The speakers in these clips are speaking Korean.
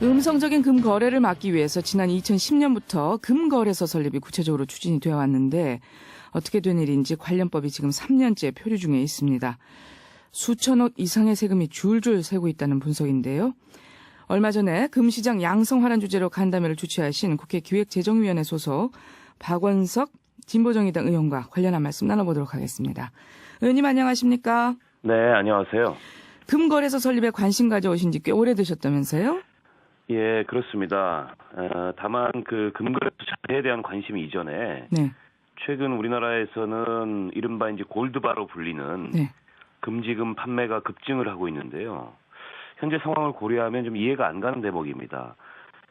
음성적인 금 거래를 막기 위해서 지난 2010년부터 금 거래소 설립이 구체적으로 추진이 되어 왔는데 어떻게 된 일인지 관련법이 지금 3년째 표류 중에 있습니다. 수천억 이상의 세금이 줄줄 새고 있다는 분석인데요. 얼마 전에 금시장 양성화란 주제로 간담회를 주최하신 국회 기획재정위원회 소속 박원석 진보정의당 의원과 관련한 말씀 나눠보도록 하겠습니다. 의원님 안녕하십니까? 네, 안녕하세요. 금거래소 설립에 관심 가져오신 지 꽤 오래되셨다면서요? 예, 그렇습니다. 다만 그 금거래소 자체에 대한 관심이 이전에 네. 최근 우리나라에서는 이른바 이제 골드바로 불리는 네. 금지금 판매가 급증을 하고 있는데요. 현재 상황을 고려하면 좀 이해가 안 가는 대목입니다.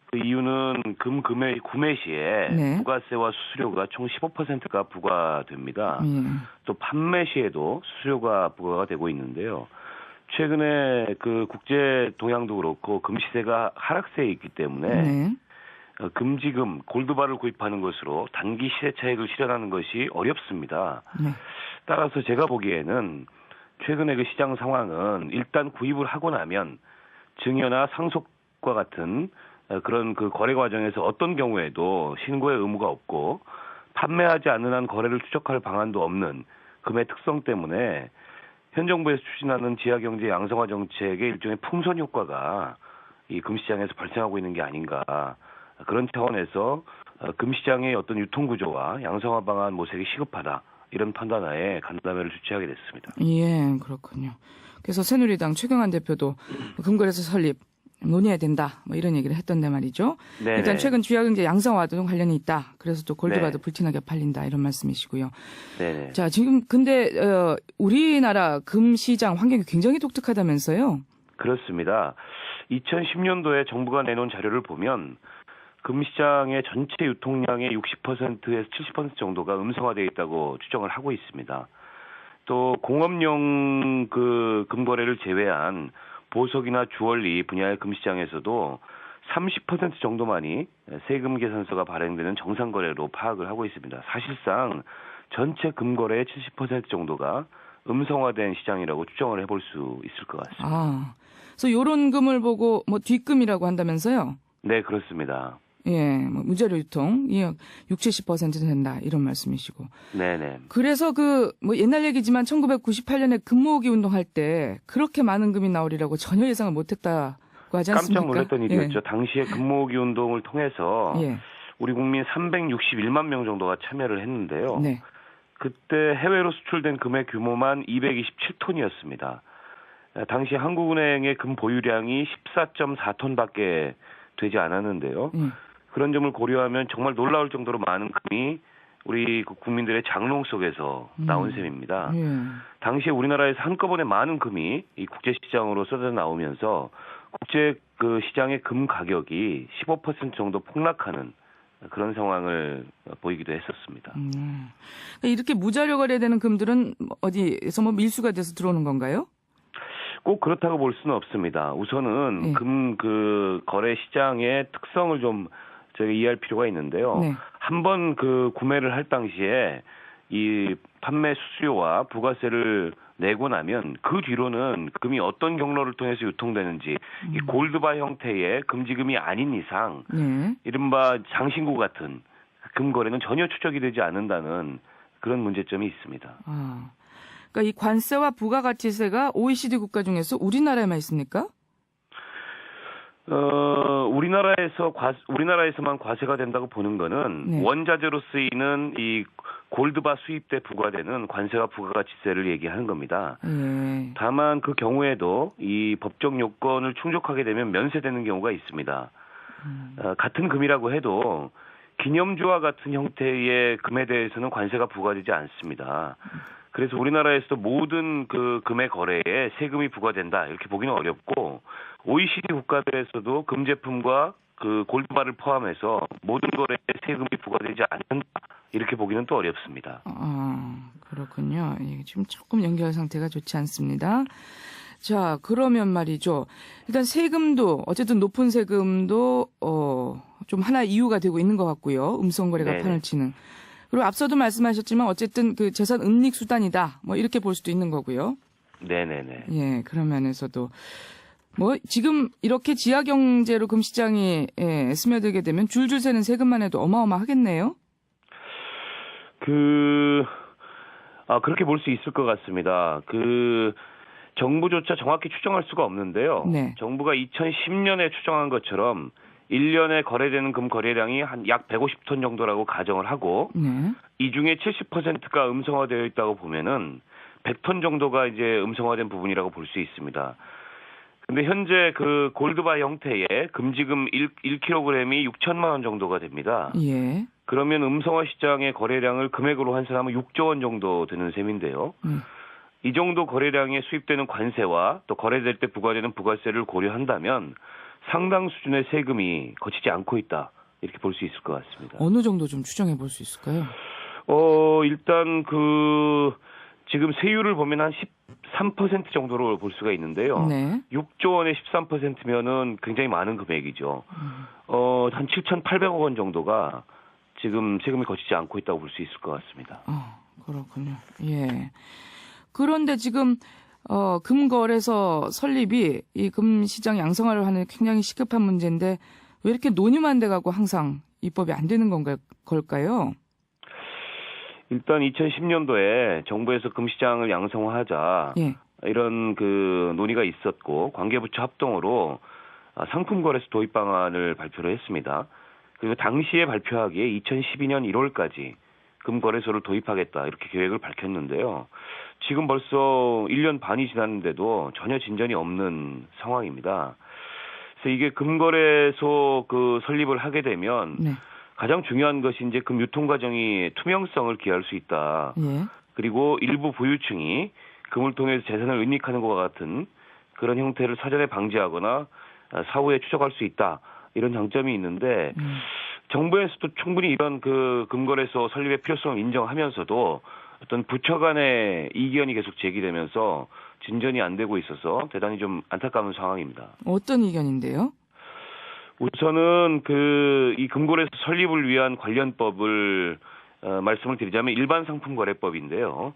그 이유는 구매 시에 네. 부가세와 수수료가 총 15%가 부과됩니다. 예. 또 판매 시에도 수수료가 부과가 되고 있는데요. 최근에 그 국제 동향도 그렇고 금시세가 하락세에 있기 때문에 네. 금지금 골드바를 구입하는 것으로 단기 시세 차익을 실현하는 것이 어렵습니다. 네. 따라서 제가 보기에는 최근에 그 시장 상황은 일단 구입을 하고 나면 증여나 상속과 같은 그런 그 거래 과정에서 어떤 경우에도 신고의 의무가 없고 판매하지 않는 한 거래를 추적할 방안도 없는 금의 특성 때문에 현 정부에서 추진하는 지하경제 양성화 정책의 일종의 풍선 효과가 이 금시장에서 발생하고 있는 게 아닌가. 그런 차원에서 금시장의 어떤 유통구조와 양성화 방안 모색이 시급하다. 이런 판단하에 간담회를 주최하게 됐습니다. 예, 그렇군요. 그래서 새누리당 최경환 대표도 금거래소 설립 논의해야 된다. 뭐 이런 얘기를 했던데 말이죠. 네네. 일단 최근 지하경제 양성화도 관련이 있다. 그래서 또 골드바도 네. 불티나게 팔린다. 이런 말씀이시고요. 네네. 자, 지금 근데 우리나라 금시장 환경이 굉장히 독특하다면서요? 그렇습니다. 2010년도에 정부가 내놓은 자료를 보면 금시장의 전체 유통량의 60%에서 70% 정도가 음성화되어 있다고 추정을 하고 있습니다. 또 공업용 그 금거래를 제외한 보석이나 주얼리 분야의 금시장에서도 30% 정도만이 세금 계산서가 발행되는 정상 거래로 파악을 하고 있습니다. 사실상 전체 금거래의 70% 정도가 음성화된 시장이라고 추정을 해볼 수 있을 것 같습니다. 아, 그래서 요런 금을 보고 뭐 뒷금이라고 한다면서요? 네, 그렇습니다. 예, 뭐 무자료 유통, 60~70% 된다 이런 말씀이시고. 네네. 그래서 뭐 옛날 얘기지만 1998년에 금모으기 운동할 때 그렇게 많은 금이 나오리라고 전혀 예상을 못했다고 하지 않습니까? 깜짝 놀랐던 일이었죠. 예. 당시에 금모으기 운동을 통해서 예. 우리 국민 361만 명 정도가 참여를 했는데요. 네. 그때 해외로 수출된 금의 규모만 227톤이었습니다. 당시 한국은행의 금 보유량이 14.4톤밖에 되지 않았는데요. 그런 점을 고려하면 정말 놀라울 정도로 많은 금이 우리 국민들의 장롱 속에서 나온 셈입니다. 예. 당시에 우리나라에서 한꺼번에 많은 금이 이 국제시장으로 쏟아 나오면서 국제 그 시장의 금 가격이 15% 정도 폭락하는 그런 상황을 보이기도 했었습니다. 이렇게 무자료 거래되는 금들은 어디에서 뭐 밀수가 돼서 들어오는 건가요? 꼭 그렇다고 볼 수는 없습니다. 우선은 네. 금 그 거래 시장의 특성을 좀 저희가 이해할 필요가 있는데요. 네. 한번 그 구매를 할 당시에 이 판매 수수료와 부가세를 내고 나면 그 뒤로는 금이 어떤 경로를 통해서 유통되는지 이 골드바 형태의 금지금이 아닌 이상 네. 이른바 장신구 같은 금 거래는 전혀 추적이 되지 않는다는 그런 문제점이 있습니다. 아, 그러니까 이 관세와 부가가치세가 OECD 국가 중에서 우리나라에만 있습니까? 우리나라에서만 과세가 된다고 보는 거는 네. 원자재로 쓰이는 이 골드바 수입 때 부과되는 관세와 부가가치세를 얘기하는 겁니다. 예. 다만 그 경우에도 이 법적 요건을 충족하게 되면 면세되는 경우가 있습니다. 같은 금이라고 해도 기념주와 같은 형태의 금에 대해서는 관세가 부과되지 않습니다. 그래서 우리나라에서도 모든 그 금의 거래에 세금이 부과된다 이렇게 보기는 어렵고 OECD 국가들에서도 금 제품과 그 골드바를 포함해서 모든 거래에 세금이 부과되지 않는다 이렇게 보기는 또 어렵습니다. 아, 그렇군요. 예, 지금 조금 연결 상태가 좋지 않습니다. 자, 그러면 말이죠. 일단 세금도 어쨌든 높은 세금도 좀 하나의 이유가 되고 있는 것 같고요. 음성거래가 네네. 판을 치는. 그리고 앞서도 말씀하셨지만 어쨌든 그 재산 은닉 수단이다. 뭐 이렇게 볼 수도 있는 거고요. 네네네. 예, 그런 면에서도 뭐 지금 이렇게 지하 경제로 금시장이 스며들게 되면 줄줄 새는 세금만 해도 어마어마하겠네요. 그렇게 볼 수 있을 것 같습니다. 정부조차 정확히 추정할 수가 없는데요. 네. 정부가 2010년에 추정한 것처럼 1년에 거래되는 금 거래량이 한 약 150톤 정도라고 가정을 하고 네. 이 중에 70%가 음성화되어 있다고 보면은 100톤 정도가 이제 음성화된 부분이라고 볼 수 있습니다. 근데 현재 골드바 형태의 금지금 1kg이 6천만 원 정도가 됩니다. 예. 그러면 음성화 시장의 거래량을 금액으로 환산하면 6조 원 정도 되는 셈인데요. 이 정도 거래량에 수입되는 관세와 또 거래될 때 부과되는 부가세를 고려한다면 상당 수준의 세금이 거치지 않고 있다. 이렇게 볼 수 있을 것 같습니다. 어느 정도 좀 추정해 볼 수 있을까요? 일단 지금 세율을 보면 한 13% 정도로 볼 수가 있는데요. 네. 6조 원에 13%면은 굉장히 많은 금액이죠. 한 7,800억 원 정도가 지금 세금이 거치지 않고 있다고 볼 수 있을 것 같습니다. 그렇군요. 예. 그런데 지금 금거래소 설립이 이 금시장 양성화를 하는 굉장히 시급한 문제인데 왜 이렇게 논의만 돼가고 항상 입법이 안 되는 걸까요? 일단 2010년도에 정부에서 금시장을 양성화하자 예. 이런 논의가 있었고 관계부처 합동으로 상품거래소 도입 방안을 발표를 했습니다. 그리고 당시에 발표하기에 2012년 1월까지 금거래소를 도입하겠다 이렇게 계획을 밝혔는데요. 지금 벌써 1년 반이 지났는데도 전혀 진전이 없는 상황입니다. 그래서 이게 금거래소 설립을 하게 되면 네. 가장 중요한 것이 이제 금 유통 과정이 투명성을 기할 수 있다. 예. 그리고 일부 부유층이 금을 통해서 재산을 은닉하는 것과 같은 그런 형태를 사전에 방지하거나 사후에 추적할 수 있다. 이런 장점이 있는데 정부에서도 충분히 이런 금거래소 설립의 필요성을 인정하면서도 어떤 부처 간의 이견이 계속 제기되면서 진전이 안 되고 있어서 대단히 좀 안타까운 상황입니다. 어떤 이견인데요? 우선은 이 금거래소 설립을 위한 관련법을 말씀을 드리자면 일반 상품 거래법인데요.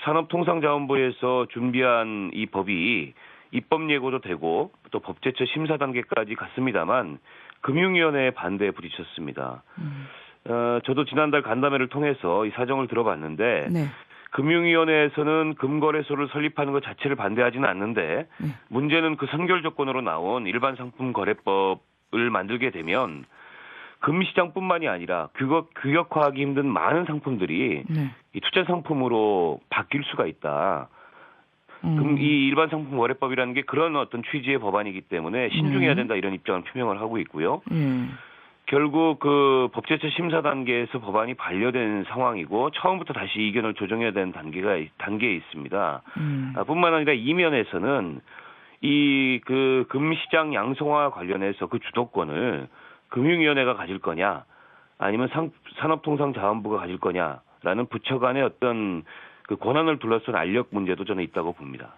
산업통상자원부에서 준비한 이 법이 입법 예고도 되고 또 법제처 심사 단계까지 갔습니다만 금융위원회의 반대에 부딪혔습니다. 저도 지난달 간담회를 통해서 이 사정을 들어봤는데 네. 금융위원회에서는 금거래소를 설립하는 것 자체를 반대하지는 않는데 문제는 선결 조건으로 나온 일반 상품 거래법을 만들게 되면 금시장뿐만이 아니라 규격화하기 힘든 많은 상품들이 네. 이 투자 상품으로 바뀔 수가 있다. 이 일반 상품 거래법이라는 게 그런 어떤 취지의 법안이기 때문에 신중해야 된다 이런 입장을 표명을 하고 있고요. 결국 법제처 심사 단계에서 법안이 반려된 상황이고 처음부터 다시 의견을 조정해야 되는 단계에 있습니다. 뿐만 아니라 이면에서는 이 금시장 양성화 관련해서 주도권을 금융위원회가 가질 거냐 아니면 산업통상자원부가 가질 거냐라는 부처 간의 어떤 권한을 둘러싼 알력 문제도 저는 있다고 봅니다.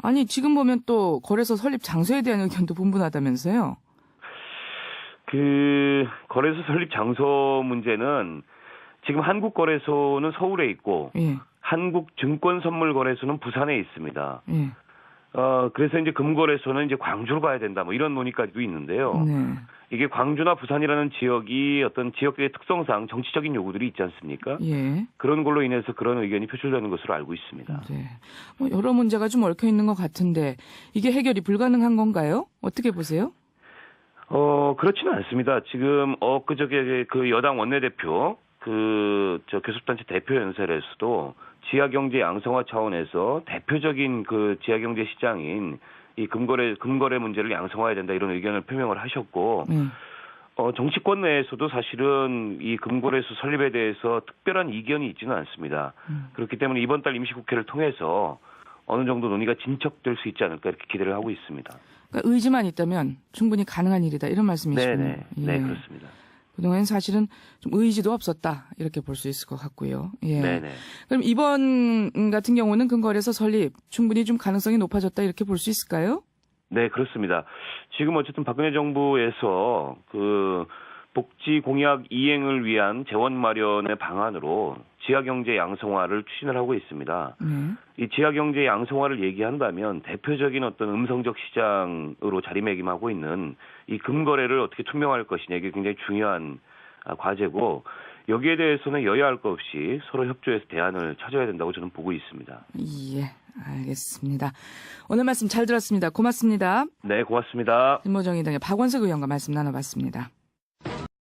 아니 지금 보면 또 거래소 설립 장소에 대한 의견도 분분하다면서요? 거래소 설립 장소 문제는 지금 한국거래소는 서울에 있고 예. 한국증권선물거래소는 부산에 있습니다. 예. 그래서 이제 금거래소는 이제 광주로 가야 된다 뭐 이런 논의까지도 있는데요. 네. 이게 광주나 부산이라는 지역이 어떤 지역의 특성상 정치적인 요구들이 있지 않습니까? 예. 그런 걸로 인해서 그런 의견이 표출되는 것으로 알고 있습니다. 네. 뭐 여러 문제가 좀 얽혀 있는 것 같은데 이게 해결이 불가능한 건가요? 어떻게 보세요? 그렇지는 않습니다. 지금 엊그저께 여당 원내대표 교섭단체 대표 연설에서도 지하경제 양성화 차원에서 대표적인 지하경제 시장인 이 금거래 문제를 양성화해야 된다 이런 의견을 표명을 하셨고 정치권 내에서도 사실은 이 금거래소 설립에 대해서 특별한 이견이 있지는 않습니다. 그렇기 때문에 이번 달 임시국회를 통해서 어느 정도 논의가 진척될 수 있지 않을까 이렇게 기대를 하고 있습니다. 그러니까 의지만 있다면 충분히 가능한 일이다 이런 말씀이시군요. 네네. 예. 네, 그렇습니다. 그동안 사실은 좀 의지도 없었다 이렇게 볼 수 있을 것 같고요. 예. 네네. 그럼 이번 같은 경우는 금거래소 설립 충분히 좀 가능성이 높아졌다 이렇게 볼 수 있을까요? 네, 그렇습니다. 지금 어쨌든 박근혜 정부에서 복지 공약 이행을 위한 재원 마련의 방안으로 지하경제 양성화를 추진을 하고 있습니다. 이 지하경제 양성화를 얘기한다면 대표적인 어떤 음성적 시장으로 자리매김하고 있는 이 금거래를 어떻게 투명할 것이냐, 이게 굉장히 중요한 과제고, 여기에 대해서는 여야할 것 없이 서로 협조해서 대안을 찾아야 된다고 저는 보고 있습니다. 예, 알겠습니다. 오늘 말씀 잘 들었습니다. 고맙습니다. 네, 고맙습니다. 신보정의당의 박원석 의원과 말씀 나눠봤습니다.